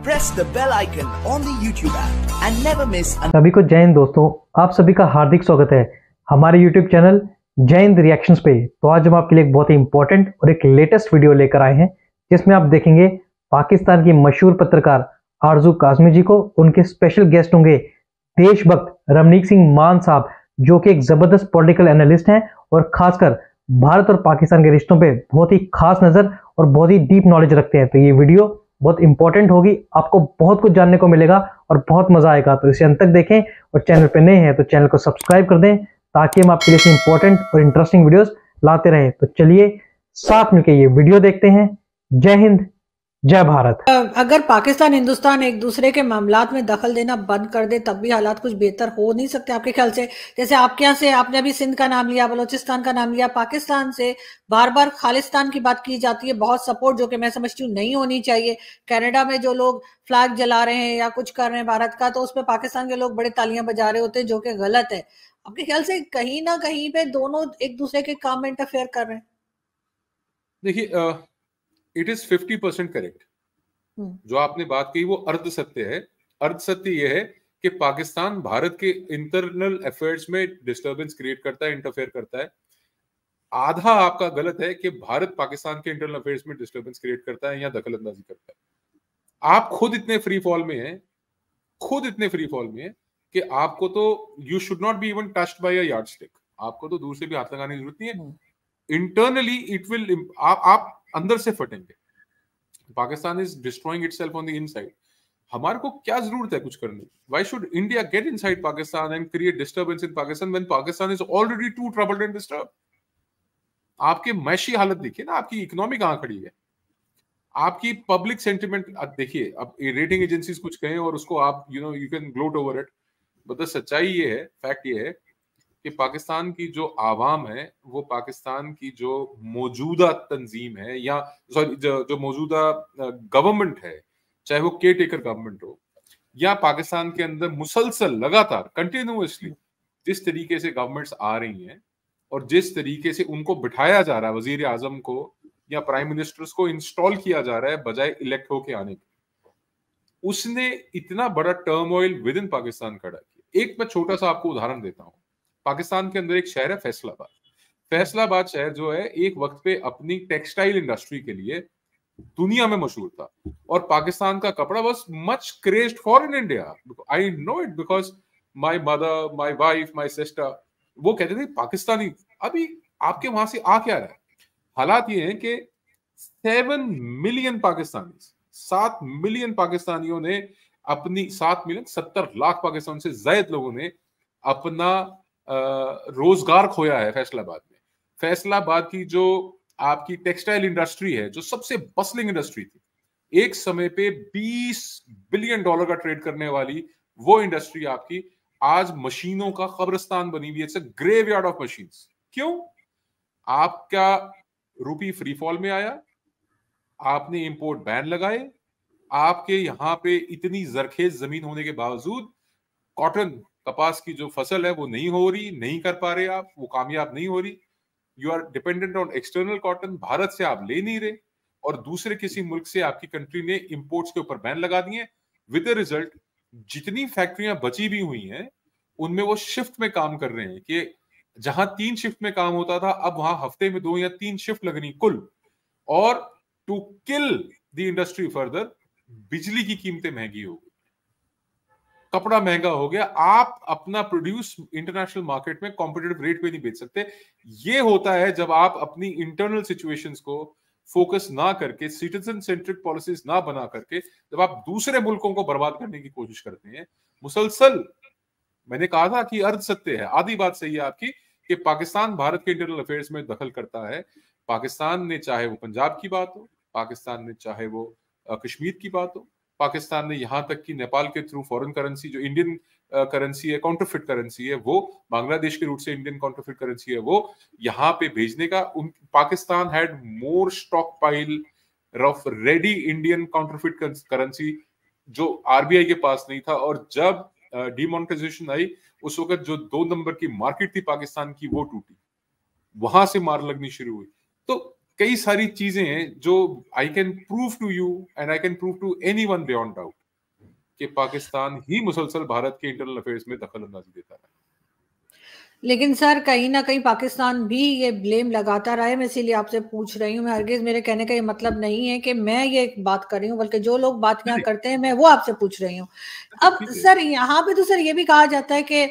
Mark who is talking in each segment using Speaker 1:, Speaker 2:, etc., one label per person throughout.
Speaker 1: press the bell icon on the YouTube app and never miss an...
Speaker 2: सभी को जय हिंद दोस्तों, आप सभी का हार्दिक स्वागत है हमारे YouTube चैनल जय हिंद रिएक्शंस पे। तो आज हम आपके लिए एक बहुत ही इंपॉर्टेंट और एक लेटेस्ट वीडियो लेकर आए हैं जिसमें आप देखेंगे पाकिस्तान की मशहूर पत्रकार आरजू काज़मी जी को। उनके स्पेशल गेस्ट होंगे देशभक्त रमनीक सिंह मान साहब, जो कि एक जबरदस्त पॉलिटिकल एनालिस्ट हैं और खासकर भारत और पाकिस्तान के रिश्तों पे बहुत ही खास नजर और बहुत ही डीप नॉलेज रखते हैं। तो ये वीडियो बहुत इंपॉर्टेंट होगी, आपको बहुत कुछ जानने को मिलेगा और बहुत मजा आएगा। तो इसे अंत तक देखें और चैनल पे नए हैं तो चैनल को सब्सक्राइब कर दें ताकि हम आपके लिए इंपॉर्टेंट और इंटरेस्टिंग वीडियोस लाते रहें। तो चलिए साथ मिलकर ये वीडियो देखते हैं। जय हिंद, जय भारत।
Speaker 3: अगर पाकिस्तान हिंदुस्तान एक दूसरे के मामलात में दखल देना बंद कर दे तब भी हालात कुछ बेहतर हो नहीं सकते आपके ख्याल से? जैसे आपके यहाँ से आपने अभी सिंध का नाम लिया, बलोचिस्तान का नाम लिया, पाकिस्तान से बार बार खालिस्तान की बात की जाती है, बहुत सपोर्ट जो कि मैं समझती हूँ नहीं होनी चाहिए। कनाडा में जो लोग फ्लैग जला रहे हैं या कुछ कर रहे हैं भारत का, तो उसमें पाकिस्तान के लोग बड़े तालियां बजा रहे होते हैं, जो कि गलत है। आपके ख्याल से कहीं ना कहीं पे दोनों एक दूसरे के काम में इंटरफेयर कर रहे हैं?
Speaker 4: देखिए, इट इज 50% करेक्ट। जो आपने बात कही वो अर्ध सत्य है। अर्ध सत्य यह है कि पाकिस्तान भारत के इंटरनल अफेयर्स में डिस्टरबेंस क्रिएट करता है, इंटरफेयर करता है। आधा आपका गलत है कि भारत पाकिस्तान के इंटरनल अफेयर्स में डिस्टरबेंस क्रिएट करता है या दखल अंदाजी करता है। आप खुद इतने फ्री फॉल में हैं, कि आपको तो you should not be even touched bye a yardstick. आपको तो दूर से भी हाथ लगाने की जरूरत नहीं है। इंटरनली इट विल, आप अंदर से फटेंगे। Pakistan is destroying itself on the inside. हमारे को क्या जरूरत है कुछ करने की? Why should India get inside Pakistan and create disturbance in Pakistan when Pakistan is already too troubled and disturb? आपकी मैशी हालत देखिए ना, आपकी इकोनॉमी कहां खड़ी है, आपकी पब्लिक सेंटिमेंट देखिए। अब रेटिंग एजेंसीज कुछ कहें और उसको आप you can gloat over it, but the सच्चाई ये है, फैक्ट ये है कि पाकिस्तान की जो आवाम है, वो पाकिस्तान की जो मौजूदा तंजीम है या सॉरी जो मौजूदा गवर्नमेंट है, चाहे वो केयर टेकर गवर्नमेंट हो या पाकिस्तान के अंदर मुसलसल लगातार कंटिन्यूअसली जिस तरीके से गवर्नमेंट्स आ रही हैं और जिस तरीके से उनको बिठाया जा रहा है, वजीर आजम को या प्राइम मिनिस्टर्स को इंस्टॉल किया जा रहा है बजाय इलेक्ट होके आने के, उसने इतना बड़ा टर्मोइल विद इन पाकिस्तान खड़ा किया। एक मैं छोटा सा आपको उदाहरण देता हूं। पाकिस्तान के अंदर एक शहर है फैसलाबाद। फैसलाबाद शहर जो है एक वक्त पे अपनी टेक्सटाइल इंडस्ट्री के लिए दुनिया में मशहूर था और पाकिस्तान का कपड़ा was much crazed for in India. I know it because my mother, my wife, my sister, वो कहते थे पाकिस्तानी। अभी आपके वहां से आ क्या रहा है? हालात ये हैं कि 7 मिलियन पाकिस्तानी, 7 मिलियन पाकिस्तानियों ने अपनी 7 मिलियन 70 लाख पाकिस्तान से ज्यादा लोगों ने अपना रोजगार खोया है फैसलाबाद में। फैसलाबाद की जो आपकी टेक्सटाइल इंडस्ट्री है, जो सबसे बसलिंग इंडस्ट्री थी, एक समय पे $20 बिलियन का ट्रेड करने वाली वो इंडस्ट्री आपकी आज मशीनों का कब्रिस्तान बनी हुई है। It's a graveyard of machines. क्यों? आपका रूपी फ्री फॉल में आया, आपने इंपोर्ट बैन लगाए, आपके यहां पे इतनी जरखेज जमीन होने के बावजूद कॉटन, कपास की जो फसल है वो नहीं हो रही, नहीं कर पा रहे आप, वो कामयाब नहीं हो रही। You are dependent on external cotton, Bharat से आप ले नहीं रहे और दूसरे किसी मुल्क से आपकी कंट्री ने इंपोर्ट्स के ऊपर बैन लगा दिए। विद द रिजल्ट जितनी फैक्ट्रियां बची भी हुई हैं उनमें वो शिफ्ट में काम कर रहे हैं कि जहां 3 शिफ्ट में काम होता था अब वहां हफ्ते में 2 या 3 शिफ्ट लगनी कुल। और to kill the industry further, बिजली की कीमतें महंगी हो गई, कपड़ा महंगा हो गया, आप अपना प्रोड्यूस इंटरनेशनल मार्केट में कॉम्पिटिटिव रेट पे नहीं बेच सकते। ये होता है जब आप अपनी इंटरनल सिचुएशंस को फोकस ना करके, सिटीजन सेंट्रिक पॉलिसीज ना बना करके, जब आप दूसरे मुल्कों को बर्बाद करने की कोशिश करते हैं मुसलसल। मैंने कहा था कि अर्ध सत्य है, आधी बात सही है आपकी कि पाकिस्तान भारत के इंटरनल अफेयर्स में दखल करता है। पाकिस्तान ने चाहे वो पंजाब की बात हो, पाकिस्तान ने चाहे वो कश्मीर की बात हो, पाकिस्तान ने यहां तक कि नेपाल के थ्रू फॉरेन करेंसी जो इंडियन करेंसी है, काउंटरफिट करेंसी है, वो बांग्लादेश के रूट से इंडियन काउंटरफिट करेंसी है, वो यहां पे भेजने का Pakistan had more stock pile of ready Indian counterfeit currency जो आरबीआई के पास नहीं था। और जब डिमोनेटाइजेशन आई उस वक्त जो 2 नंबर की मार्केट थी पाकिस्तान की वो टूटी, वहां से मार लगनी शुरू हुई। तो कई सारी चीजें हैं जो I can prove to you and I can prove to anyone beyond doubt कि पाकिस्तान ही मुसलसल भारत के इंटरनल अफेयर्स में दखल अंदाजी देता है।
Speaker 3: लेकिन सर कहीं ना कहीं पाकिस्तान भी ये ब्लेम लगाता रहा है, मैं इसीलिए आपसे पूछ रही हूँ। हरगिज मेरे कहने का ये मतलब नहीं है कि मैं ये बात कर रही हूँ, बल्कि जो लोग बात यहाँ करते हैं मैं वो आपसे पूछ रही हूँ। अब सर यहाँ पे तो सर ये भी कहा जाता है कि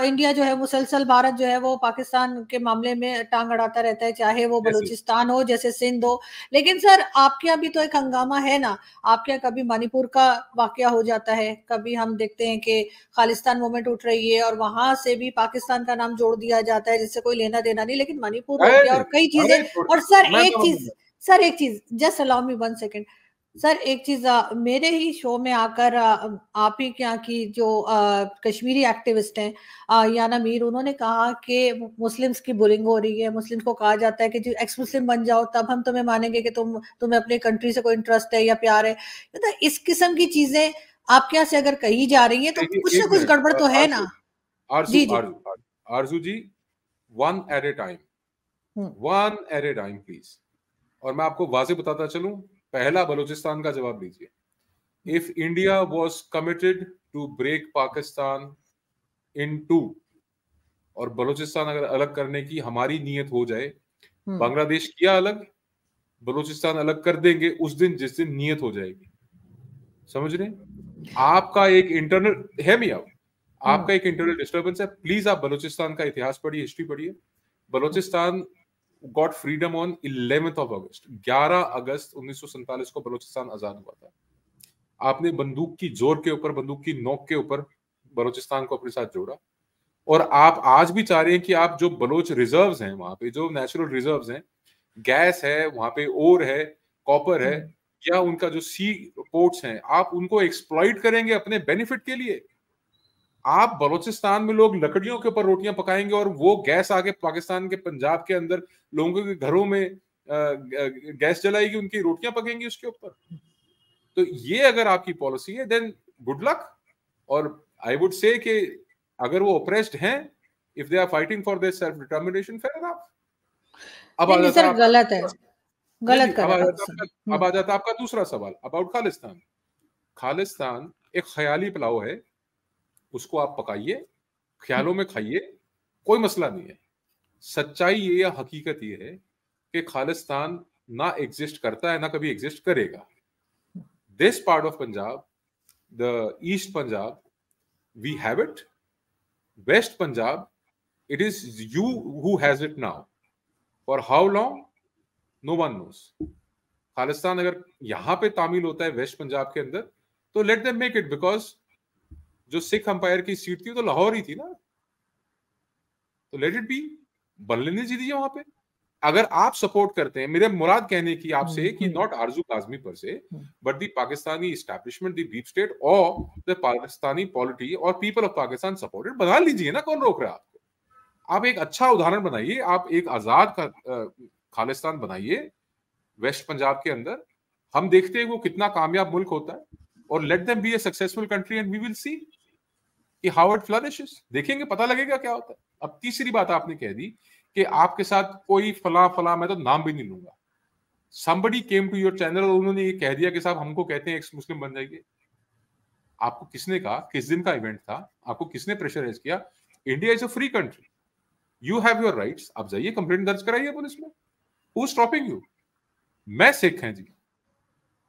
Speaker 3: इंडिया जो है मुसलसल, भारत जो है वो पाकिस्तान के मामले में टांग अड़ाता रहता है, चाहे वो बलूचिस्तान हो, जैसे सिंध हो। लेकिन सर आपके यहाँ भी तो एक हंगामा है ना, आपके यहाँ कभी मणिपुर का वाकया हो जाता है, कभी हम देखते हैं कि खालिस्तान मूवमेंट उठ रही है और वहां से भी पाकिस्तान का नाम जोड़ दिया जाता है, जिससे कोई लेना देना नहीं, लेकिन मणिपुर हो गया और कई चीजें। और सर एक चीज just allow me 1 second sir, एक चीज मेरे ही शो में आकर आप ही क्या की जो कश्मीरी एक्टिविस्ट हैं याना मीर, उन्होंने कहा कि मुस्लिम्स की बुलिंग हो रही है, मुस्लिम्स को कहा जाता है कि जो एक्स मुस्लिम बन जाओ तब हम तुम्हें मानेंगे कि तुम्हें अपनी कंट्री से कोई इंटरेस्ट है या प्यार है। तो इस किस्म की चीजें आपके यहाँ से अगर कही जा रही है तो कुछ ना कुछ गड़बड़ तो है ना।
Speaker 4: Arzoo ji, one at a time please. और मैं आपको वाज़ेह बताता चलूं, पहला बलूचिस्तान का जवाब दीजिए। If India was committed to break Pakistan in two, और बलूचिस्तान अगर अलग करने की हमारी नीयत हो जाए, बांग्लादेश किया अलग, बलूचिस्तान अलग कर देंगे उस दिन जिस दिन नीयत हो जाएगी। समझ रहे? आपका एक इंटरनल आपका एक इंटरनल डिस्टर्बेंस है। प्लीज आप बलूचिस्तान का इतिहास पढ़िए, हिस्ट्री पढ़िए। Balochistan got freedom on 11th of August, 11 अगस्त 1947 को बलूचिस्तान आजाद हुआ था। आपने बंदूक की जोर के ऊपर, बंदूक की नोक के ऊपर बलूचिस्तान को अपने साथ जोड़ा, और आप आज भी चाह रहे हैं कि आप जो बलोच रिजर्व्स हैं, वहां पे जो नेचुरल रिजर्व्स हैं, गैस है वहां पे, ओर है, कॉपर है, या उनका जो सी पोर्ट्स हैं, आप उनको एक्सप्लॉइट करेंगे अपने बेनिफिट के लिए। आप बलूचिस्तान में लोग लकड़ियों के ऊपर रोटियां पकाएंगे और वो गैस आगे पाकिस्तान के पंजाब के अंदर लोगों के घरों में गैस जलाएगी, उनकी रोटियां पकेंगी उसके ऊपर। तो ये अगर आपकी पॉलिसी है देन गुड लक। और आई वुड से कि अगर वो ऑप्रेस्ड हैं, if they are fighting for their self determination, fair enough. अब आ जाता है
Speaker 3: गलत है, गलत कर।
Speaker 4: अब आ जाता है आपका दूसरा सवाल अबाउट खालिस्तान। खालिस्तान एक ख्याली पुलाव है, उसको आप पकाइए, ख्यालों में खाइए, कोई मसला नहीं है। सच्चाई ये या हकीकत ये है कि खालिस्तान ना एग्जिस्ट करता है, ना कभी एग्जिस्ट करेगा। This part of Punjab, the east Punjab, we have it. West Punjab, it is you who has it now. For how long, no one knows. Khalistan अगर यहां पे तामील होता है वेस्ट पंजाब के अंदर, तो let them make it, because जो सिख अंपायर की सीट थी तो लाहौर ही थी ना, तो लेट इट बी, बन लेने दीजिए वहां पे। अगर आप सपोर्ट करते हैं, मेरे मुराद कहने की आपसे कि नॉट आरजू काज़मी पर से, but the Pakistani establishment, the deep state और द पाकिस्तानी पॉलिटी और पीपल ऑफ पाकिस्तान सपोर्टेड, बना लीजिए ना, कौन रोक रहा है आपको। आप एक अच्छा उदाहरण बनाइए, आप एक आजाद खालिस्तान बनाइए वेस्ट पंजाब के अंदर। हम देखते हैं वो कितना कामयाब मुल्क होता है, और let them be a successful country and we will see कि हाउ इट फ्लरिशेस। देखेंगे, पता लगेगा क्या होता है। अब तीसरी बात आपने कह दी कि आपके साथ कोई फला, मैं तो नाम भी नहीं लूंगा। somebody came to your channel और उन्होंने ये कह दिया कि साहब हमको कहते हैं एक्स मुस्लिम बन जाइए। आपको किसने कहा? किस दिन का इवेंट था? आपको किसने प्रेशराइज किया? India is a free country, you have your rights. आप जाइए, कंप्लेंट दर्ज कराइए पुलिस में, हु स्टॉपिंग यू? मैं सिख हैं जी,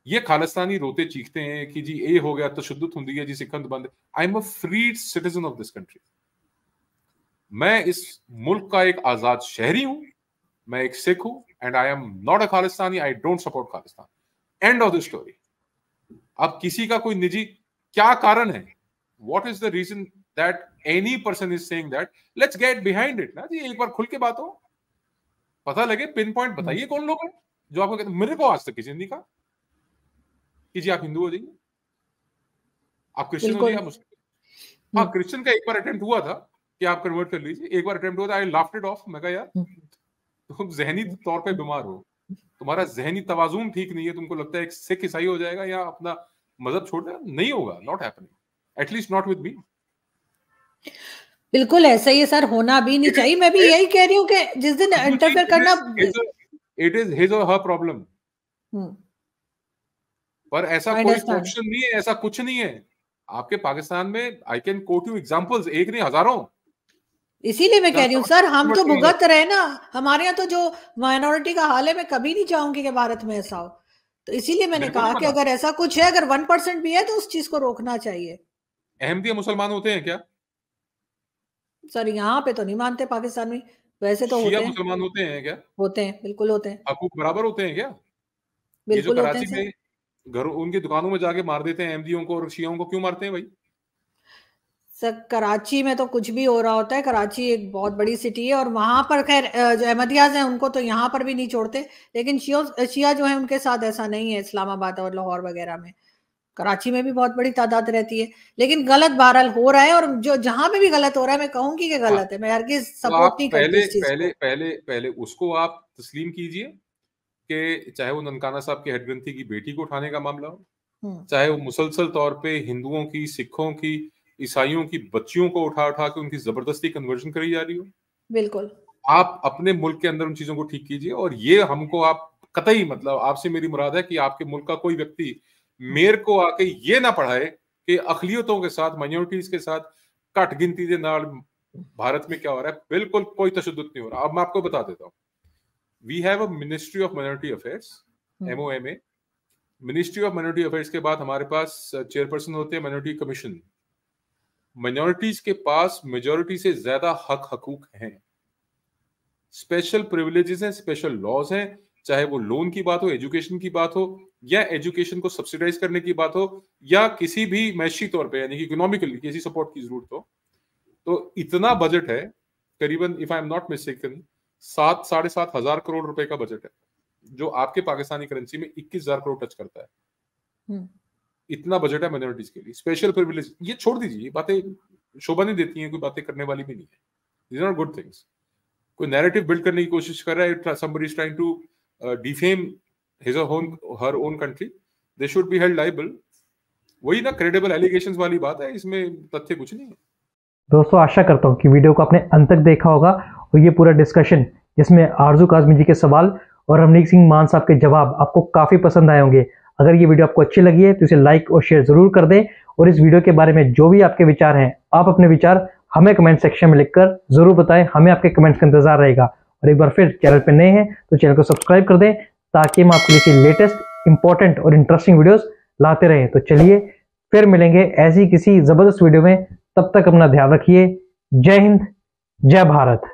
Speaker 4: ये खालिस्तानी रोते चीखते हैं कि जी ये हो गया, तशद्दुद हुंदी है जी, सिखंद बंद। I am a free citizen of this country. मैं इस मुल्क का एक आजाद शहरी हूं, मैं एक सिख हूं, and I am not a Khalistani, I don't support Khalistan. End of the story. अब किसी का कोई निजी क्या कारण है, what is the reason that any person is saying that, let's get behind it ना जी। एक बार खुल के बात हो, पता लगे, पिन पॉइंट बताइए कौन लोग हैं जो आपको कहते। मेरे को आज तक किसी ने कहा कि जी आप हिंदू हो जाइए, आप क्रिश्चियन हो जाइए, आप मुस्लिम। हाँ, क्रिश्चियन का एक बार अटेम्प्ट हुआ था कि आप कन्वर्ट कर लीजिए, एक बार अटेम्प्ट हुआ था, आई लाफ्ड इट ऑफ। मैं कहा यार तुम जहनी तौर पे बीमार हो, तुम्हारा जहनी तवाजुन ठीक नहीं है, तुमको लगता है एक सिख ईसाई हो जाएगा या अपना मजहब छोड़ देगा, नहीं होगा, not happening, at least not with me.
Speaker 3: बिल्कुल ऐसा ही है सर, होना भी नहीं चाहिए। मैं भी यही कह रही हूँ कि जिस दिन इंटरफेयर करना
Speaker 4: इट इज हिज और हर प्रॉब्लम। पर ऐसा कोई क्वेश्चन नहीं है, ऐसा कुछ नहीं है आपके पाकिस्तान में। I can coat you examples, एक नहीं हजारों।
Speaker 3: इसीलिए मैं कह रही हूँ सर, हम तो भुगत रहे ना, हमारे यहाँ तो जो माइनॉरिटी का हाल है, मैं कभी नहीं चाहूंगी कि भारत में ऐसा हो। तो इसीलिए मैंने कहा कि अगर ऐसा कुछ है, अगर 1% भी है तो उस चीज को रोकना चाहिए।
Speaker 4: अहमदिया मुसलमान होते हैं क्या
Speaker 3: सर? यहाँ पे तो नहीं मानते पाकिस्तान में, वैसे तो होते हैं।
Speaker 4: मुसलमान होते हैं क्या?
Speaker 3: होते हैं, बिल्कुल होते हैं।
Speaker 4: हकूक बराबर होते हैं क्या?
Speaker 3: बिल्कुल
Speaker 4: ये जो
Speaker 3: कराची
Speaker 4: में घरों उनकी दुकानों में जाके मार देते हैं अहमदियों को और शियाओं को, क्यों मारते हैं भाई?
Speaker 3: सर कराची में तो कुछ भी हो रहा होता है। कराची एक बहुत बड़ी सिटी है और वहां पर खैर जो अहमदियाज हैं उनको तो यहाँ पर भी नहीं छोड़ते, लेकिन शिया जो है उनके साथ ऐसा नहीं है। इस्लामाबाद और लाहौर वगैरह में, कराची में भी बहुत बड़ी तादाद रहती है, लेकिन गलत बहरहाल हो रहा है। और जो जहां पे भी गलत हो रहा है, मैं कहूंगी कि गलत है, मैं हरगिज सपोर्ट नहीं करती इस चीज को।
Speaker 4: पहले उसको आप तस्लीम कीजिए कि चाहे वो ननकाना साहब के हेड ग्रंथी की बेटी को उठाने का मामला हो, चाहे वो मुसलसल तौर पे हिंदुओं की, सिखों की, ईसाइयों की बच्चियों को उठा उठा के उनकी जबरदस्ती कन्वर्जन करी जा रही हो।
Speaker 3: बिल्कुल
Speaker 4: आप अपने मुल्क के अंदर उन चीजों को ठीक कीजिए। और ये हमको आप कतई, मतलब आपसे मेरी मुराद है कि आपके मुल्क का कोई व्यक्ति मेयर को आके ये ना पढ़ाए कि अकलियतों के साथ, माइनॉरिटीज के साथ घट गिनती के नाल भारत में क्या हो रहा है। बिल्कुल कोई तशद्दुद नहीं हो रहा। अब मैं आपको बता देता हूँ, we have a ministry of minority affairs, MOMA। Ministry of minority affairs के बाद हमारे पास चेयरपर्सन होते हैं माइनॉरिटी कमीशन। माइनॉरिटीज के पास मेजॉरिटी से ज्यादा हक हकूक हैं, स्पेशल प्रिविलेजेस हैं, स्पेशल लॉज हैं, चाहे वो लोन की बात हो, एजुकेशन की बात हो, या एजुकेशन को सब्सिडाइज करने की बात हो, या किसी भी मैशी तौर पे यानी कि इकोनॉमिकली किसी सपोर्ट की जरूरत हो। तो इतना बजट है, करीबन if I am not mistaken 7-7.5 हजार करोड़ रुपए का बजट है, जो आपके पाकिस्तानी करेंसी में 21,000 करोड़ टच करता है। इतना बजट है माइनॉरिटीज के लिए। स्पेशल प्रिविलेज ये छोड़ दीजिए, ये बातें शोभा नहीं देती हैं, कोई बातें करने वाली भी नहीं है। These are not good things. कोई नैरेटिव बिल्ड करने की कोशिश कर रहा है, somebody is trying to defame his or her own country, they should be held liable। वही ना क्रेडिबल एलिगेशंस वाली बात है, इसमें तथ्य कुछ नहीं है।
Speaker 2: दोस्तों आशा करता हूँ कि वीडियो को आपने अंत तक देखा होगा और ये पूरा डिस्कशन जिसमें आरजू काज़मी जी के सवाल और रमनीक सिंह मान साहब के जवाब आपको काफ़ी पसंद आए होंगे। अगर ये वीडियो आपको अच्छी लगी है तो इसे लाइक और शेयर जरूर कर दें, और इस वीडियो के बारे में जो भी आपके विचार हैं, आप अपने विचार हमें कमेंट सेक्शन में लिखकर जरूर बताएं। हमें आपके कमेंट्स का इंतजार रहेगा। और एक बार फिर चैनल पर नए हैं तो चैनल को सब्सक्राइब कर दें, ताकि हम आपके लिए लेटेस्ट इंपॉर्टेंट और इंटरेस्टिंग वीडियोस लाते रहें। तो चलिए फिर मिलेंगे ऐसी किसी जबरदस्त वीडियो में, तब तक अपना ध्यान रखिए। जय हिंद, जय भारत।